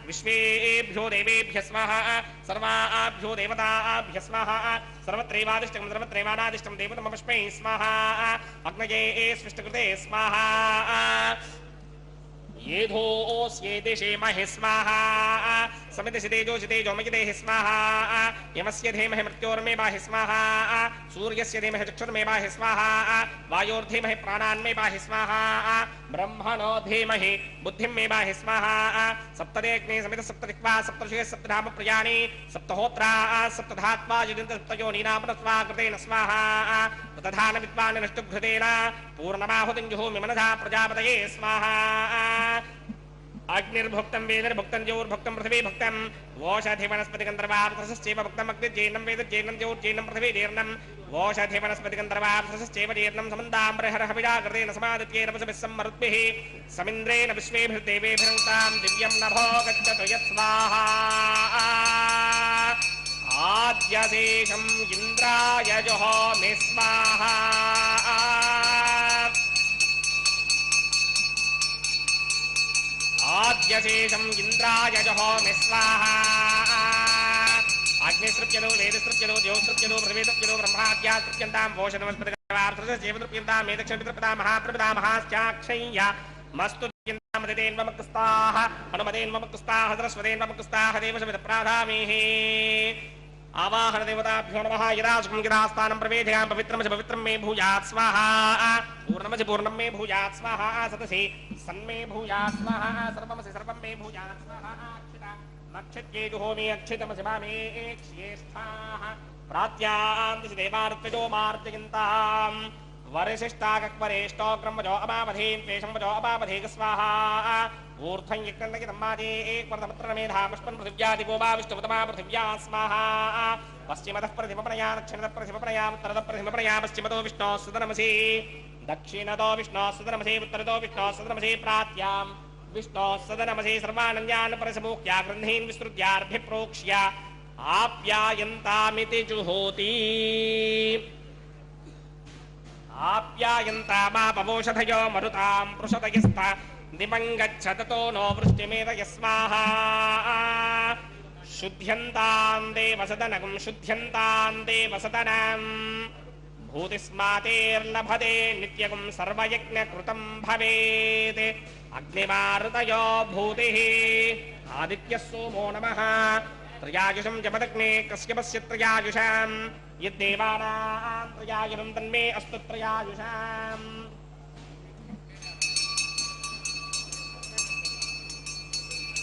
विश्वेभ्यो देवेभ्यः स्वाहा सर्वाभ्यो देवताभ्यः स्वाहा सर्वत्रैवादिष्टं सर्वत्रैवानादिष्टं देवतमस्मै स्वाहा अग्नये स्विष्टकृते स्वाहा येधोऽस्येदेशे महे स्वाहा समितिषितेजो मयिदेहि स्वाहा यमस्य धीमहि मृत्योर्मे बाहि स्वाहा सूर्यस्य धीमहि चक्षुर्मे बाहि स्वाहा वायोर्धीमहि प्राणान्मे बाहि स्वाहा ब्रह्मणो धीमहि बुद्धिं मे बाहि स्वाहा सप्तदेग्ने समित सप्तदिक्वा सप्तर्षिः सप्तधाम प्रियाणि सप्तहोत्रा सप्तधात्वा युदिन्त सप्तयोनीनां स्वा कृतेन स्वाहा तथान विद्वान् नष्टुघृतेन पूर्णमाहुतिं जुहोमि मनसा प्रजापतये स्वाहा अग्निर्भुक्तं वेदर्भुक्तं ज्योर्भुक्तं पृथिवी भुक्तं वोषधि वनस्पतिगन्धर्वार्थश्चैव भुक्तम् अग्निर्जैनं वेदर्जैनं ज्योर्जैनं पृथिवी जीर्णं वोषधि वनस्पतिगन्धर्वार्थश्चैव जीर्णं समन्ताम्रहरहविजाकृतेन समादित्येन वसुभिस्सम्मरुद्भिः समिन्द्रेण विश्वेभिर्देवेभिरङ्क्तां दिव्यं नभो गच्छतु यत्स्वाहा आद्यशेषं इन्द्राय जुहोमि स्वाहा आद्यशेषं इन्द्राय जुहोमि स्वाहा అగ్నిస్తృప్యదో వేదస్తృప్యదో దేవస్తృప్యదో పృథివీస్తృప్యదో బ్రహ్మాద్యాస్తృప్యంతాం భోషణవస్పతికాం మేదక్షపితృపదా మహాత్రిపదా మహాశ్చాక్షయ్య మస్తు మదేన్వమకుస్తాః హనుమదేన్వమకుస్తాః సరస్వదేన్వమకుస్తాః దేవశమితప్రాధామేః ఆవాహన దేవతాభ్యో నమః యదా సుఖం యదా స్థానం ప్రవేశయాం పవిత్రమసి పవిత్రం మే భూయాత్ స్వాహా పూర్ణమసి పూర్ణం మే భూయాత్ స్వాహా సతసి సన్మే భూయాత్ స్వాహా సర్వమసి సర్వం మే భూయాత్ స్వాహా అక్షిత నక్షత్యేజు హోమి అక్షితమసి మామే క్షేష్ఠాః ప్రాత్యాంతిసి దేవార్త్వజో మార్జయంతాం వరిశిష్టాకక్వరేష్టోగ్రమజో అపామధీం త్వేషంవజో అపామధీక స్వాహా ఊర్ధ్వం యజ్ఞన్నగితమ్మాదే ఏకవర్ధపత్రమేధా పుష్పన్ పృథివ్యాదిగోపా విష్ణుపతమా పృథివ్యా స్వాహా పశ్చిమతః ప్రతిమపనయా దక్షిణతః ప్రతిమపనయా ఉత్తరతః ప్రతిమపనయా పశ్చిమతో విష్ణోః సుతనమసి దక్షిణతో విష్ణోః సుతనమసి ఉత్తరతో విష్ణోః సుతనమసి ప్రాత్యాం విష్ణోః సుతనమసి సర్వానన్యాన్ పరిసమూఖ్య గ్రంథీన్ విస్తృత్యార్భిప్రోక్ష్య ఆప్యాయంతామితి జుహోతి ఆప్యాయంతామాపవోషధయో మరుతాం పృషతయస్థ దివంగచ్చతతో నో వృష్టిమేదయ స్వాహా శుద్ధ్యంతాం దేవసదనం శుద్ధ్యంతాం దేవసదనం భూతిస్మాతేర్లభతే నిత్యగం సర్వయజ్ఞకృతం భవేత్ అగ్నిమారుతయో భూతిః ఆదిత్యः సోమో నమః త్రయాయుషం జపదగ్నే కశ్యపస్య త్రయాయుషాం యద్దేవానాం త్రయాయుషం తన్మే అస్తు త్రయాయుషాం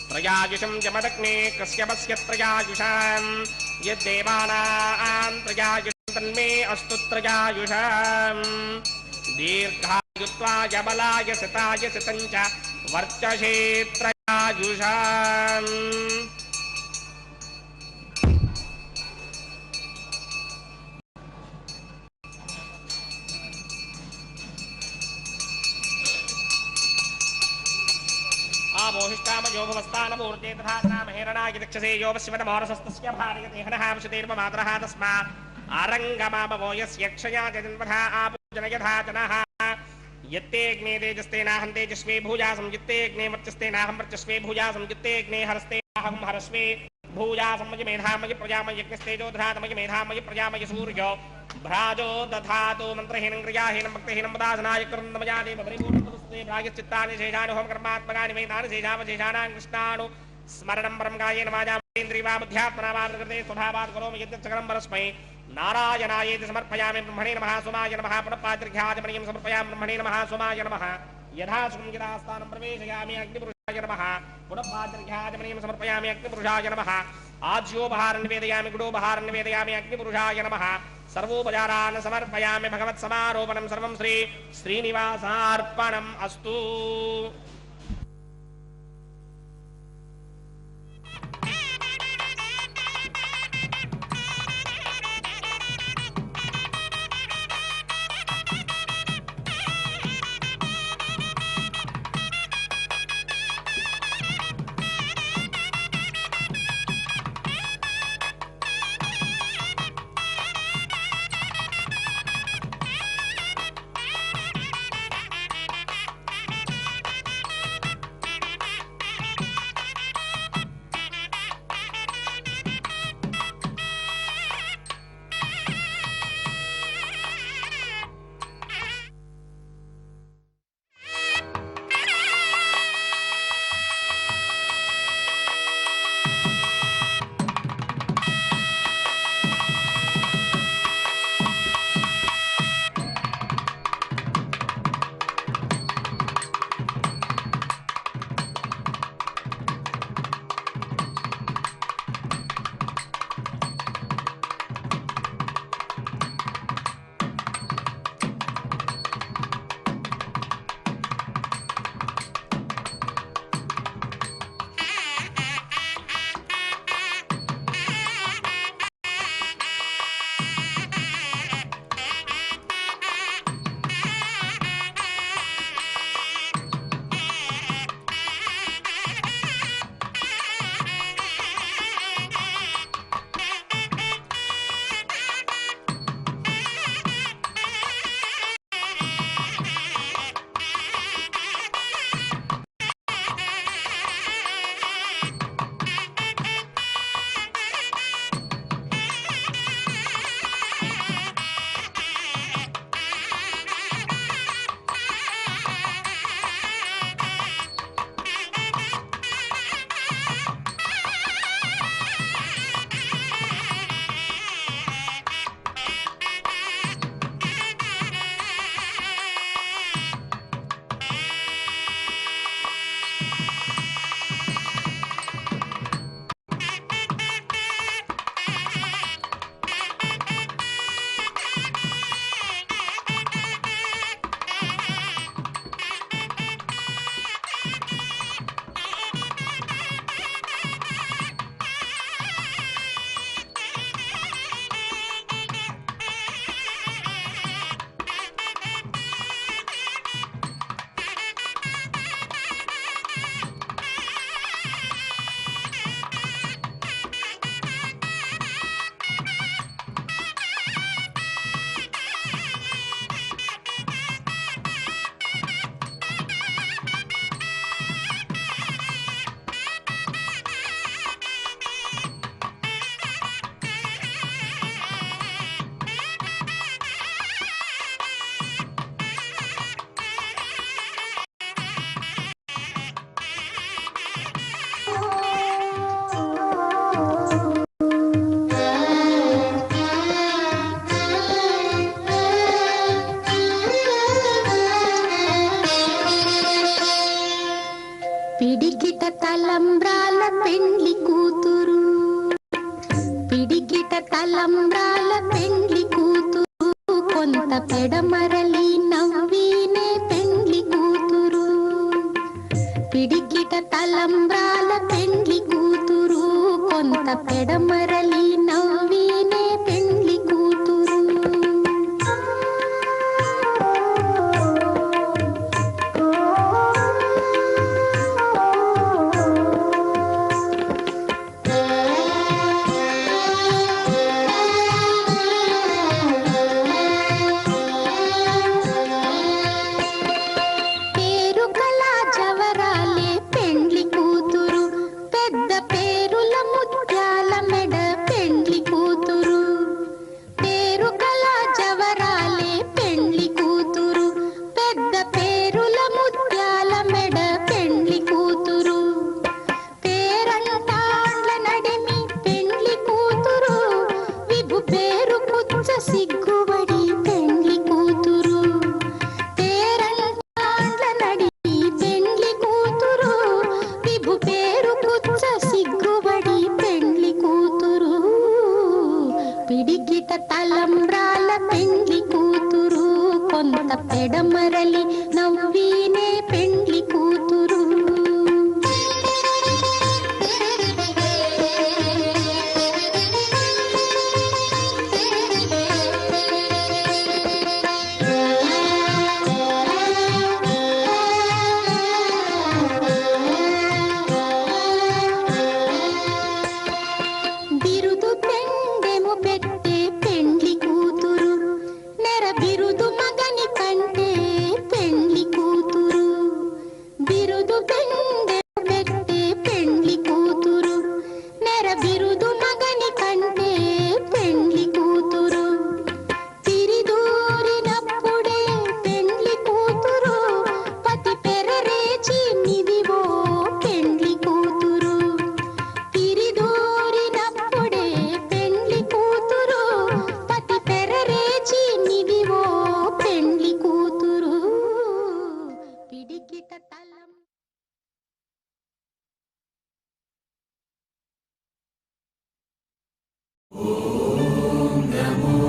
త్రయాయుషం జమదగ్నే కశ్యపస్య త్రయాయుషాం యద్దేవానాం త్రయాయుషం తన్మే అస్తు త్రయాయుషాం దీర్ఘాయుత్వాయ బలాయ శతాయ శతం చ వర్చసే త్రయాయుషాం ఆమోహిష్టామయో భవస్థానమూర్తే తథా నామహేరణాయ దక్షసే యో వశ్యవనమోరసస్తస్య భార్యతేహనహాంశుతేర్మమాతరః తస్మా ఆరంగమామవో యస్య క్షయా జన్మథా ఆపూజన యథా జనః యత్తేగ్నే తేజస్తేనాహం తేజస్వే భూయాసం యత్తేగ్నే వర్చస్తేనాహం వర్చస్వే భూయాసం యత్తేగ్నే హరస్తేనాహం హరస్వే భూయాసం మయి మేధామయి ప్రజామయి యజ్ఞస్తేజో దధాతమయి మేధామయి ప్రజామయి సూర్యో భ్రాజో దధాతు మంత్రహీనం క్రియాహీనం భక్తిహీనం ఉదాసనాయ కృందమయా దేవ పరిపూర్ణమస్తే ప్రాయశ్చిత్తాని శేషాని హోమ కర్మాత్మకాని వేదాని శేషావశేషానాం కృష్ణాను స్మరణం పరం గాయేన వాచామేంద్రియవామధ్యాత్మనామాకృతే స్వభావాత్ కరోమి యద్యచ్చకరం పరస్మై నారాయణాయేతి సమర్పయామి బ్రహ్మణే నమః సోమాయ నమః పునఃపాద్రిఘ్యాజమనీయం సమర్పయామి బ్రహ్మణే నమః సోమాయ నమః యథాసుఖం యథాస్థానం ప్రవేశయామి అగ్నిపురుషాయ నమః పునఃపాద్రిఘ్యాజమనీయం సమర్పయామి అగ్నిపురుషాయ నమః ఆజ్యోపహారం నివేదయామి గుడోపహారం నివేదయామి అగ్నిపురుషాయ నమః సర్వోపచారాన్ సమర్పయామి భగవత్సమారోపణం సర్వం శ్రీ శ్రీనివాసార్పణం అస్తు తలంబ్రాల పెండ్లి కూతురు, కొంత పెడమరలి నవ్వీనే పెండ్లి కూతురు. పిడికిట తలంబ్రాల పెండ్లి కూతురు, కొంత పెడమరలి నవ్వీనే పెండ్లి కూతురు. సిగ్గుబడి పెండ్లి కూతురు, పేరంటాండ్ల నడిమి పెండ్లి కూతురు, విభు పేరు పుచ్చ సిగ్గుబడి పెండ్లి కూతురు. పిడికిట తలంబ్రాల పెండ్లి కూతురు, కొంత పెడమరలి నవ్వీనే పెండ్లి కూతురు. బిరుదు పెండెము పెట్టే పెండ్లి కూతురు, నెర బిరుదు మగని కంటే పెండ్లి కూతురు. బిరుదు పెండెము పెట్టే పెండ్లి కూతురు, నెర బిరుదు మగని కంటే పెండ్లి కూతురు. తిరిదూరినప్పుడే పెండ్లి కూతురు, పతి పెరరేచి నిదివో పెండ్లి కూతురు. తిరిదూరినప్పుడే పెండ్లి కూతురు, పతి పెరరేచి నిదివో పెండ్లి కూతురు. పిడికిట తలం నమో